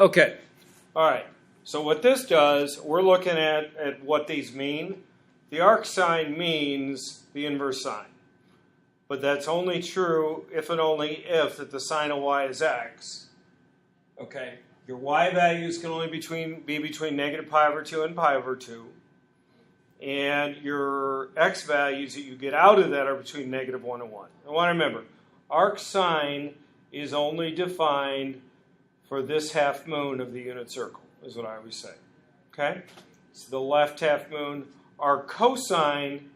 Okay, all right. So what this does, we're looking at what these mean. The arc sign means the inverse sine. But that's only true if and only if that the sine of y is x. Okay, your y values can only be between negative pi over 2 and pi over 2. And your x values that you get out of that are between negative 1 and 1. I want to remember, arc sine is only defined for this half moon of the unit circle, is what I always say. Okay? So the left half moon. Our cosine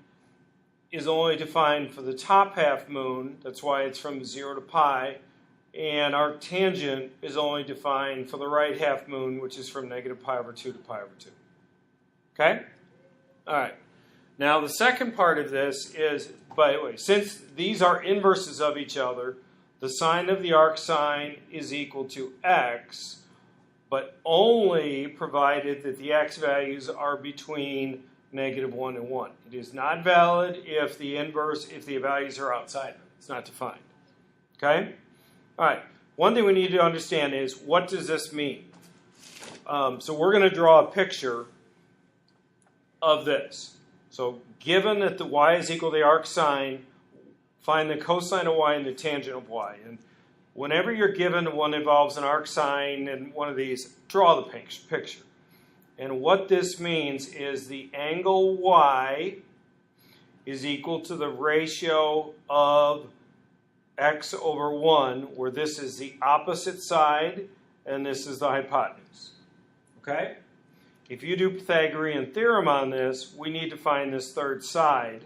is only defined for the top half moon. That's why it's from 0 to pi. And our tangent is only defined for the right half moon, which is from negative pi over 2 to pi over 2. Okay? All right. Now, the second part of this is, by the way, since these are inverses of each other, the sine of the arc sine is equal to x, but only provided that the x values are between negative 1 and 1. It is not valid if the values are outside of it. It's not defined. Okay? All right. One thing we need to understand is, what does this mean? So we're going to draw a picture of this. So given that the y is equal to the arc sine, find the cosine of y and the tangent of y. And whenever you're given one involves an arc sine and one of these, draw the picture. And what this means is the angle y is equal to the ratio of x over 1, where this is the opposite side and this is the hypotenuse. Okay? If you do Pythagorean theorem on this, we need to find this third side.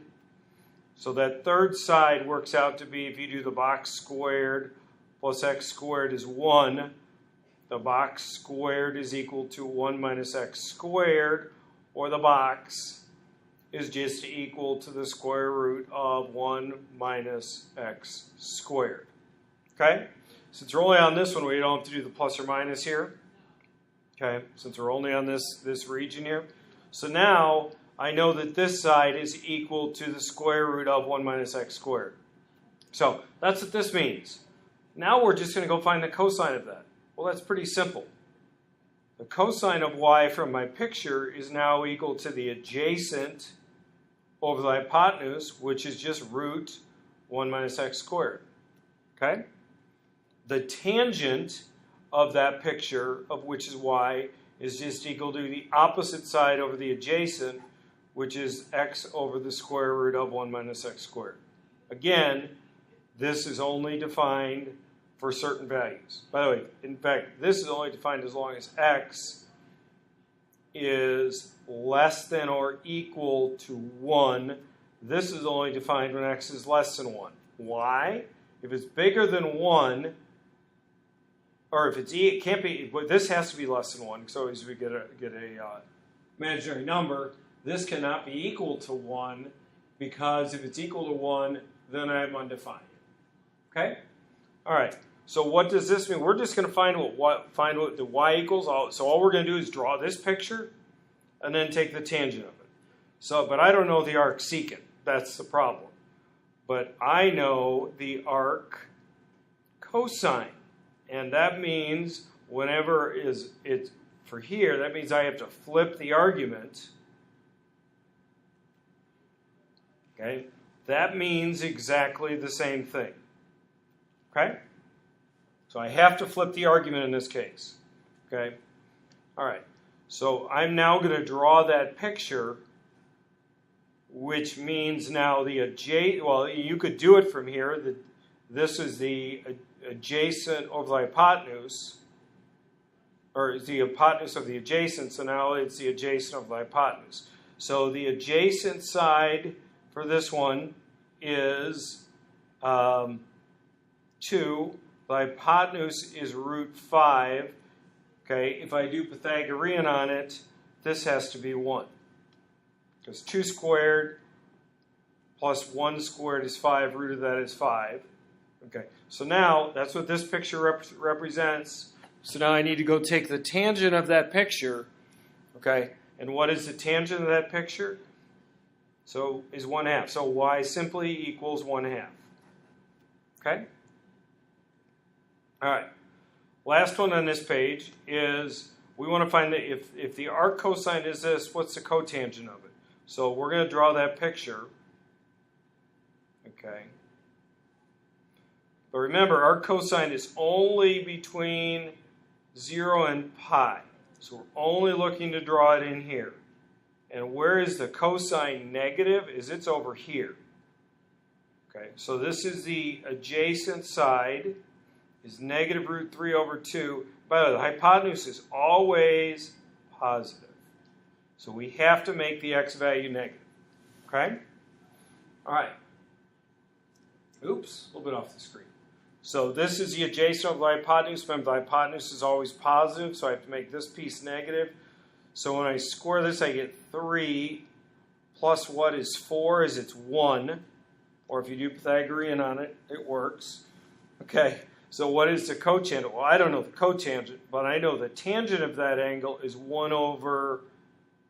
So that third side works out to be, if you do the box squared plus x squared is 1, the box squared is equal to 1 minus x squared, or the box is just equal to the square root of 1 minus x squared. Okay? Since we're only on this one, we don't have to do the plus or minus here. Okay? Since we're only on this region here. So now, I know that this side is equal to the square root of 1 minus x squared. So, that's what this means. Now we're just going to go find the cosine of that. Well, that's pretty simple. The cosine of y from my picture is now equal to the adjacent over the hypotenuse, which is just root 1 minus x squared. Okay? The tangent of that picture, of which is y, is just equal to the opposite side over the adjacent, which is x over the square root of 1 minus x squared. Again, this is only defined for certain values. By the way, in fact, this is only defined as long as x is less than or equal to 1. This is only defined when x is less than 1. Why? If it's bigger than 1, or if it can't be, but this has to be less than 1, because always we get a imaginary number. This cannot be equal to 1, because if it's equal to 1, then I'm undefined. Okay? All right. So what does this mean? We're just going to find what the y equals. So all we're going to do is draw this picture, and then take the tangent of it. So, but I don't know the arc secant. That's the problem. But I know the arc cosine, and that means whenever it's for here, that means I have to flip the argument. Okay? That means exactly the same thing. Okay? So I have to flip the argument in this case. Okay? All right. So I'm now going to draw that picture, which means now the adjacent, well, you could do it from here. This is the adjacent over the hypotenuse, or it's the hypotenuse of the adjacent, so now it's the adjacent of the hypotenuse. So the adjacent side for this one is 2. The hypotenuse is root 5. Okay, if I do Pythagorean on it, this has to be 1. Because 2 squared plus 1 squared is 5. Root of that is 5. Okay, so now that's what this picture represents. So now I need to go take the tangent of that picture. Okay, and what is the tangent of that picture? So is 1/2. So y simply equals 1/2. Okay? All right. Last one on this page is we want to find that if the arc cosine is this, what's the cotangent of it? So we're going to draw that picture. Okay. But remember, arc cosine is only between 0 and pi. So we're only looking to draw it in here. And where is the cosine negative? It's over here. Okay, so this is the adjacent side, is negative root 3 over 2. By the way, the hypotenuse is always positive. So we have to make the x value negative. Okay? All right. Oops, a little bit off the screen. So this is the adjacent of the hypotenuse. Remember, the hypotenuse is always positive, so I have to make this piece negative. So when I square this, I get 3 plus what is 4 is it's 1. Or if you do Pythagorean on it, it works. Okay, so what is the cotangent? Well, I don't know the cotangent, but I know the tangent of that angle is 1 over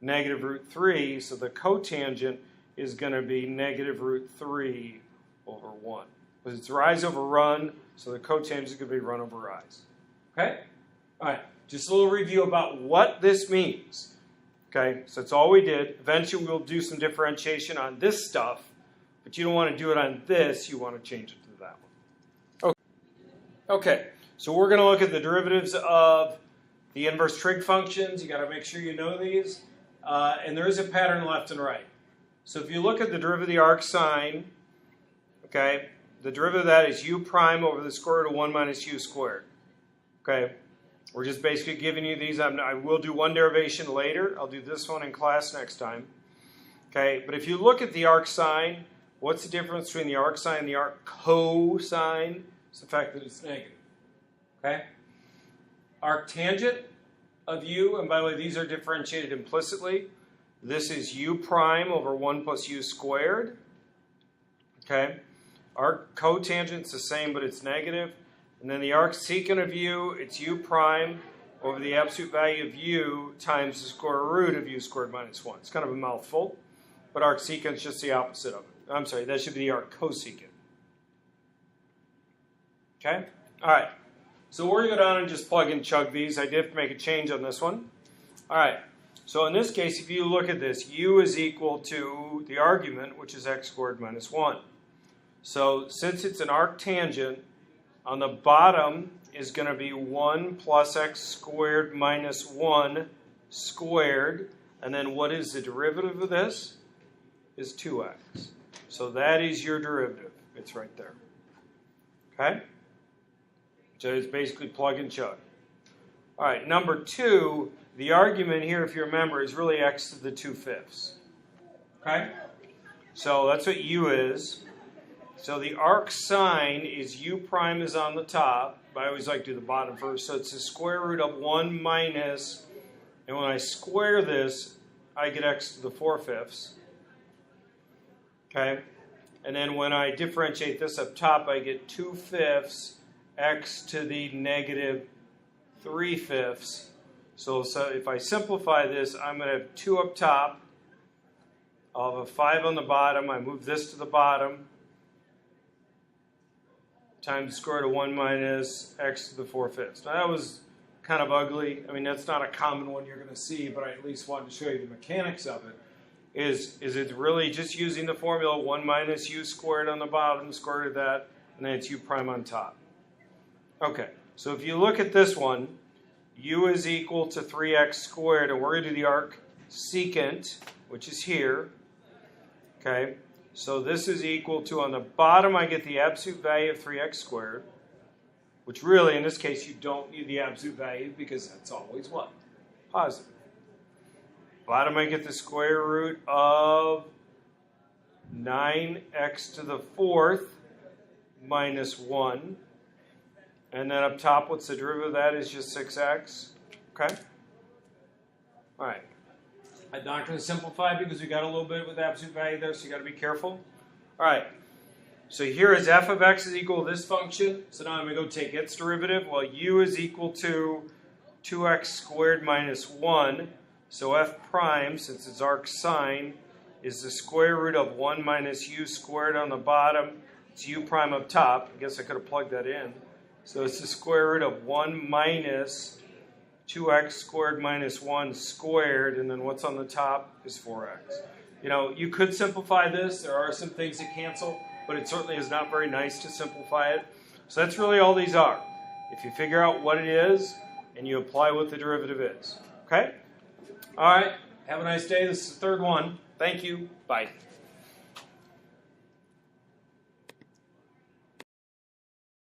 negative root 3. So the cotangent is going to be negative root 3 over 1. Because it's rise over run, so the cotangent is going to be run over rise. Okay? All right, just a little review about what this means. Okay, so that's all we did. Eventually we'll do some differentiation on this stuff, but you don't want to do it on this, you want to change it to that one. Okay, so we're going to look at the derivatives of the inverse trig functions. You got to make sure you know these. And there is a pattern left and right. So if you look at the derivative of the arc sine, okay, the derivative of that is u prime over the square root of 1 minus u squared. Okay, we're just basically giving you these. I will do one derivation later. I'll do this one in class next time. Okay, but if you look at the arc sine, what's the difference between the arc sine and the arc cosine? It's the fact that it's negative. Okay? Arc tangent of u, and by the way, these are differentiated implicitly. This is u prime over 1 plus u squared. Okay? Arc cotangent's the same, but it's negative. And then the arc secant of u, it's u prime over the absolute value of u times the square root of u squared minus 1. It's kind of a mouthful, but arc secant is just the opposite of it. I'm sorry, that should be the arc cosecant. Okay? All right. So we're going to go down and just plug and chug these. I did have to make a change on this one. All right. So in this case, if you look at this, u is equal to the argument, which is x squared minus 1. So since it's an arc tangent, on the bottom is going to be 1 plus x squared minus 1 squared. And then what is the derivative of this? Is 2x. So that is your derivative. It's right there. Okay? So it's basically plug and chug. All right, number 2, the argument here, if you remember, is really x to the 2/5. Okay? So that's what u is. So the arc sine is u prime is on the top. I always like to do the bottom first. So it's the square root of 1 minus, and when I square this, I get x to the 4/5. Okay? And then when I differentiate this up top, I get 2/5 x to the negative 3/5. So if I simplify this, I'm going to have 2 up top. I'll have a 5 on the bottom. I move this to the bottom. Times the square root of 1 minus x to the 4/5. Now that was kind of ugly. I mean, that's not a common one you're going to see, but I at least wanted to show you the mechanics of it. Is it really just using the formula 1 minus u squared on the bottom, square root of that, and then it's u prime on top. Okay, so if you look at this one, u is equal to 3x squared, and we're going to do the arc secant, which is here. Okay, so this is equal to, on the bottom, I get the absolute value of 3x squared, which really, in this case, you don't need the absolute value because that's always what? Positive. Bottom, I get the square root of 9x to the 4th minus 1. And then up top, what's the derivative of that? Is just 6x. Okay? All right. I'm not going to simplify because we got a little bit with absolute value there, so you got to be careful. All right. So here is f of x is equal to this function. So now I'm going to go take its derivative. Well, u is equal to 2x squared minus 1. So f prime, since it's arc sine, is the square root of 1 minus u squared on the bottom. It's u prime up top. I guess I could have plugged that in. So it's the square root of 1 minus 2x squared minus 1 squared, and then what's on the top is 4x. You know, you could simplify this. There are some things that cancel, but it certainly is not very nice to simplify it. So that's really all these are. If you figure out what it is, and you apply what the derivative is. Okay? All right. Have a nice day. This is the third one. Thank you. Bye.